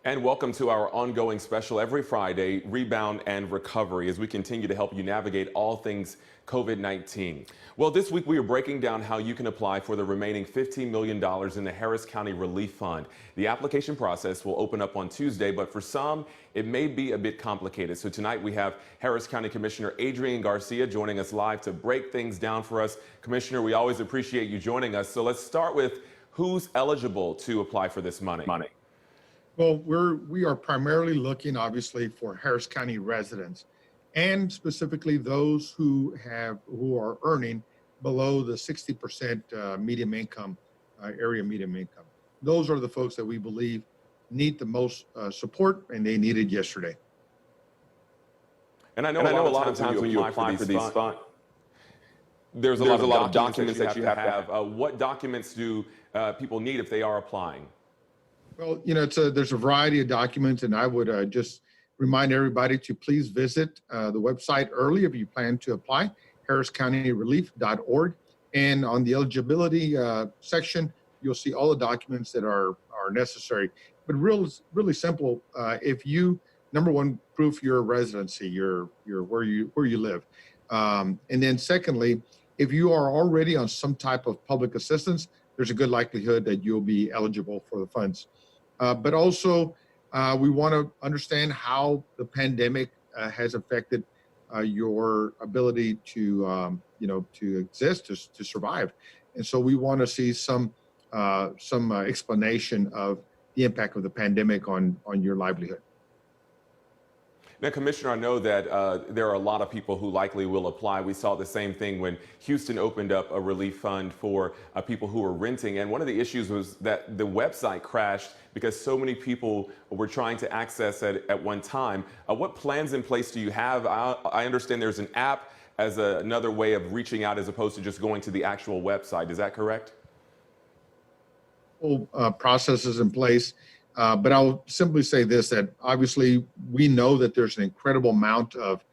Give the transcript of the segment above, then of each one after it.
And welcome to our ongoing special every Friday, Rebound and Recovery, as we continue to help you navigate all things COVID-19. Well, this week we are breaking down how you can apply for the remaining $15 million in the Harris County Relief Fund. The application process will open up on Tuesday, but for some, it may be a bit complicated. So tonight we have Harris County Commissioner Adrian Garcia joining us live to break things down for us. Commissioner, we always appreciate you joining us. So let's start with who's eligible to apply for this money. Well, we are primarily looking, obviously, for Harris County residents, and specifically those who are earning below the 60% medium income, area medium income. Those are the folks that we believe need the most support, and they need it yesterday. And I know a lot of times when you apply for these funds, there's a lot of documents that you have to have. What documents do people need if they are applying? Well, there's a variety of documents, and I would just remind everybody to please visit the website early if you plan to apply, harriscountyrelief.org. And on the eligibility section, you'll see all the documents that are necessary. But really simple. If you, number one, proof your residency, your where you live, and then secondly, if you are already on some type of public assistance, there's a good likelihood that you'll be eligible for the funds. But also, we want to understand how the pandemic has affected your ability to, to exist, to survive. And so we want to see some explanation of the impact of the pandemic on your livelihood. Now, Commissioner, I know that there are a lot of people who likely will apply. We saw the same thing when Houston opened up a relief fund for people who were renting. And one of the issues was that the website crashed because so many people were trying to access it at one time. What plans in place do you have? I understand there's an app as another way of reaching out as opposed to just going to the actual website. Is that correct? Processes in place. But I'll simply say this, that obviously we know that there's an incredible amount of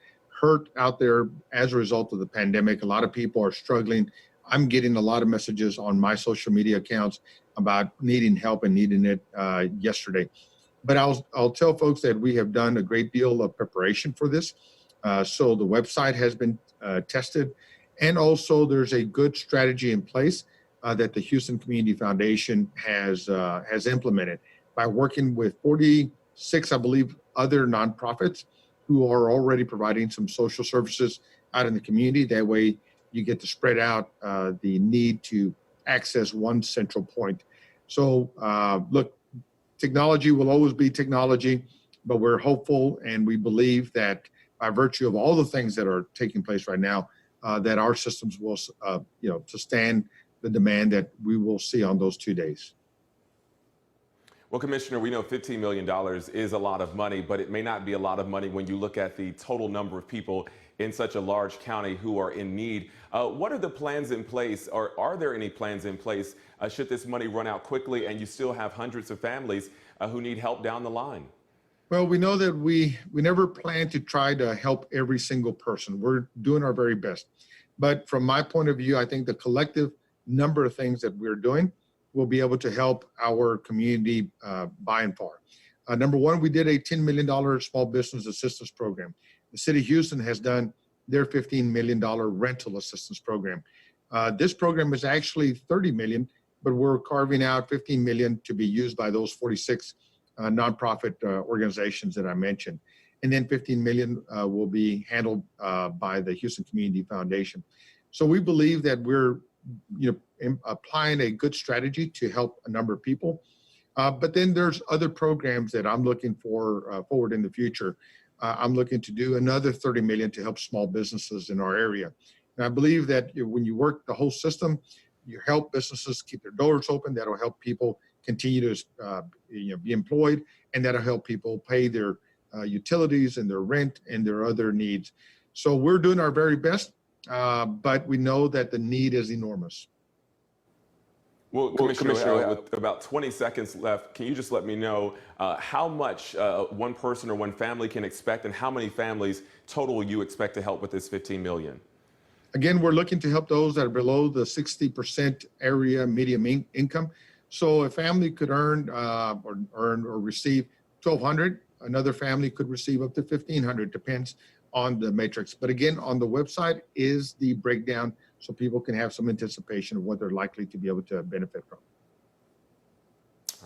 hurt out there as a result of the pandemic. A lot of people are struggling. I'm getting a lot of messages on my social media accounts about needing help and needing it yesterday. But I'll tell folks that we have done a great deal of preparation for this. So the website has been tested, and also there's a good strategy in place that the Houston Community Foundation has implemented, by working with 46, I believe, other nonprofits who are already providing some social services out in the community. That way you get to spread out the need to access one central point. So look, technology will always be technology, but we're hopeful, and we believe that by virtue of all the things that are taking place right now, that our systems will sustain the demand that we will see on those 2 days. Well, Commissioner, we know $15 million is a lot of money, but it may not be a lot of money when you look at the total number of people in such a large county who are in need. What are the plans in place, or are there any plans in place should this money run out quickly and you still have hundreds of families who need help down the line? Well, we know that we never plan to try to help every single person. We're doing our very best. But from my point of view, I think the collective number of things that we're doing will be able to help our community by and far. Number one, we did a $10 million small business assistance program. The city of Houston has done their $15 million rental assistance program. This program is actually $30 million, but we're carving out $15 million to be used by those 46 nonprofit organizations that I mentioned. And then $15 million will be handled by the Houston Community Foundation. So we believe that we're applying a good strategy to help a number of people. But then there's other programs that I'm looking for forward in the future. I'm looking to do another $30 million to help small businesses in our area. And I believe that when you work the whole system, you help businesses keep their doors open. That'll help people continue to be employed, and that'll help people pay their utilities and their rent and their other needs. So we're doing our very best. But we know that the need is enormous. Well, Commissioner, with about 20 seconds left, can you just let me know how much one person or one family can expect, and how many families total you expect to help with this $15 million? Again, we're looking to help those that are below the 60% area median income. So a family could earn or receive 1,200. Another family could receive up to 1,500, depends on the matrix. But again, on the website is the breakdown so people can have some anticipation of what they're likely to be able to benefit from.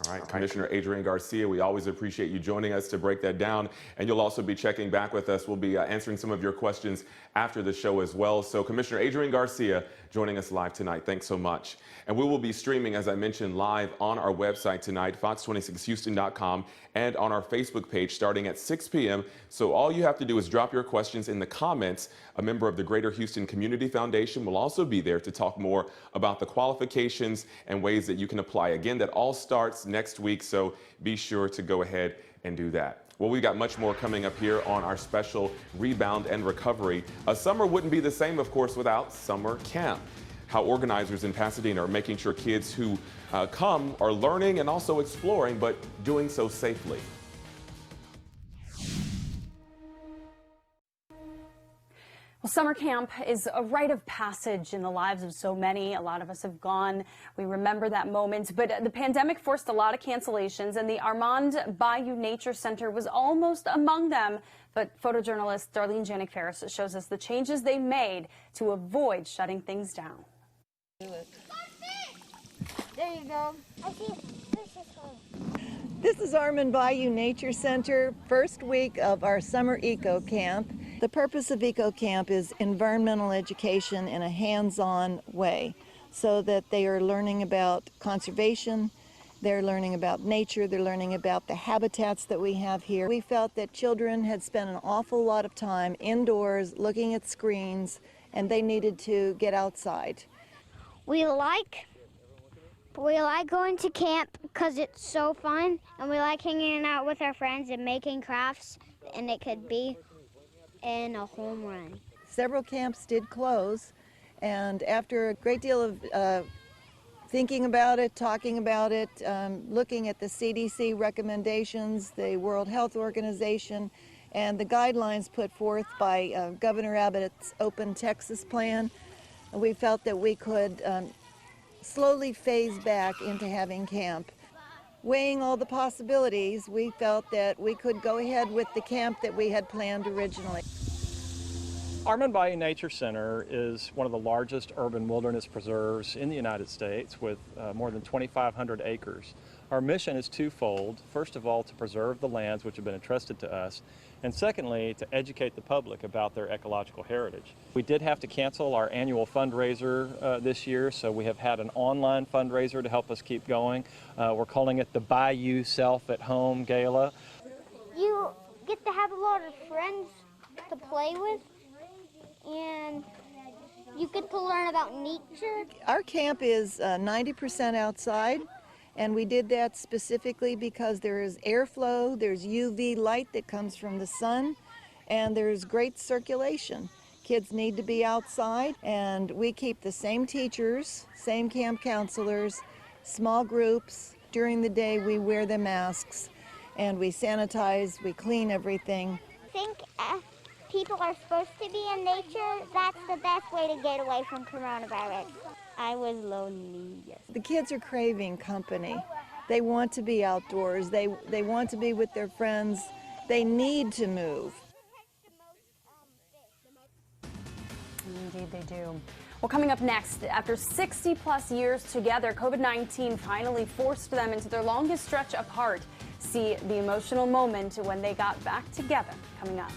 All right, Commissioner Adrian Garcia, we always appreciate you joining us to break that down. And you'll also be checking back with us. We'll be answering some of your questions after the show as well. So Commissioner Adrian Garcia joining us live tonight. Thanks so much. And we will be streaming, as I mentioned, live on our website tonight, fox26houston.com, and on our Facebook page starting at 6 p.m. So all you have to do is drop your questions in the comments. A member of the Greater Houston Community Foundation will also be there to talk more about the qualifications and ways that you can apply. Again, that all starts next week, so be sure to go ahead and do that. Well, we've got much more coming up here on our special Rebound and Recovery. A summer wouldn't be the same, of course, without summer camp. How organizers in Pasadena are making sure kids who come are learning and also exploring, but doing so safely. Well, summer camp is a rite of passage in the lives of so many. A lot of us have gone. We remember that moment. But the pandemic forced a lot of cancellations, and the Armand Bayou Nature Center was almost among them. But photojournalist Darlene Janik Ferris shows us the changes they made to avoid shutting things down. There you go. I see fishes. This is Armand Bayou Nature Center, first week of our summer eco camp. The purpose of eco camp is environmental education in a hands-on way, so that they are learning about conservation, they're learning about nature, they're learning about the habitats that we have here. We felt that children had spent an awful lot of time indoors looking at screens, and they needed to get outside. We like going to camp because it's so fun, and we like hanging out with our friends and making crafts, and it could be in a home run. Several camps did close, and after a great deal of thinking about it, talking about it, looking at the CDC recommendations, the World Health Organization, and the guidelines put forth by Governor Abbott's Open Texas plan, we felt that we could slowly phase back into having camp. Weighing all the possibilities, we felt that we could go ahead with the camp that we had planned originally. Armand Bayou Nature Center is one of the largest urban wilderness preserves in the United States with more than 2,500 acres. Our mission is twofold. First of all, to preserve the lands which have been entrusted to us, and secondly, to educate the public about their ecological heritage. We did have to cancel our annual fundraiser this year, so we have had an online fundraiser to help us keep going. We're calling it the Bayou Self at Home Gala. You get to have a lot of friends to play with, and you get to learn about nature. Our camp is 90% outside, and we did that specifically because there is airflow, there's UV light that comes from the sun, and there's great circulation. Kids need to be outside, and we keep the same teachers, same camp counselors, small groups. During the day we wear the masks, and we sanitize, we clean everything. I think people are supposed to be in nature. That's the best way to get away from coronavirus. I was lonely, yes. The kids are craving company. They want to be outdoors. They want to be with their friends. They need to move. Indeed they do. Well, coming up next, after 60-plus years together, COVID-19 finally forced them into their longest stretch apart. See the emotional moment when they got back together, coming up.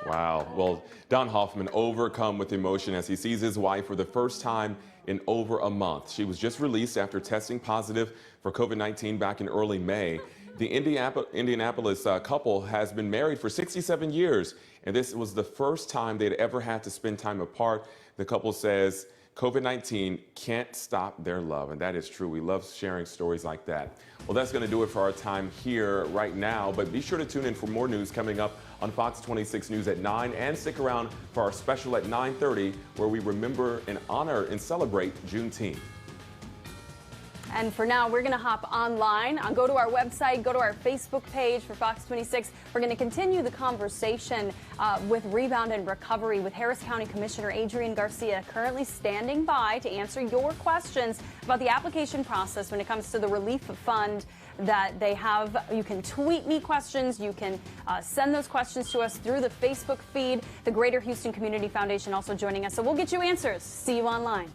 Wow. Well, Don Hoffman overcome with emotion as he sees his wife for the first time in over a month. She was just released after testing positive for COVID-19 back in early May. The Indianapolis couple has been married for 67 years, and this was the first time they'd ever had to spend time apart. The couple says COVID-19 can't stop their love, and that is true. We love sharing stories like that. Well, that's going to do it for our time here right now, but be sure to tune in for more news coming up on Fox 26 News at 9, and stick around for our special at 9:30, where we remember and honor and celebrate Juneteenth. And for now, we're going to hop online. Go to our website, go to our Facebook page for Fox 26. We're going to continue the conversation with Rebound and Recovery with Harris County Commissioner Adrian Garcia, currently standing by to answer your questions about the application process when it comes to the relief fund that they have. You can tweet me questions. You can send those questions to us through the Facebook feed. The Greater Houston Community Foundation also joining us. So we'll get you answers. See you online.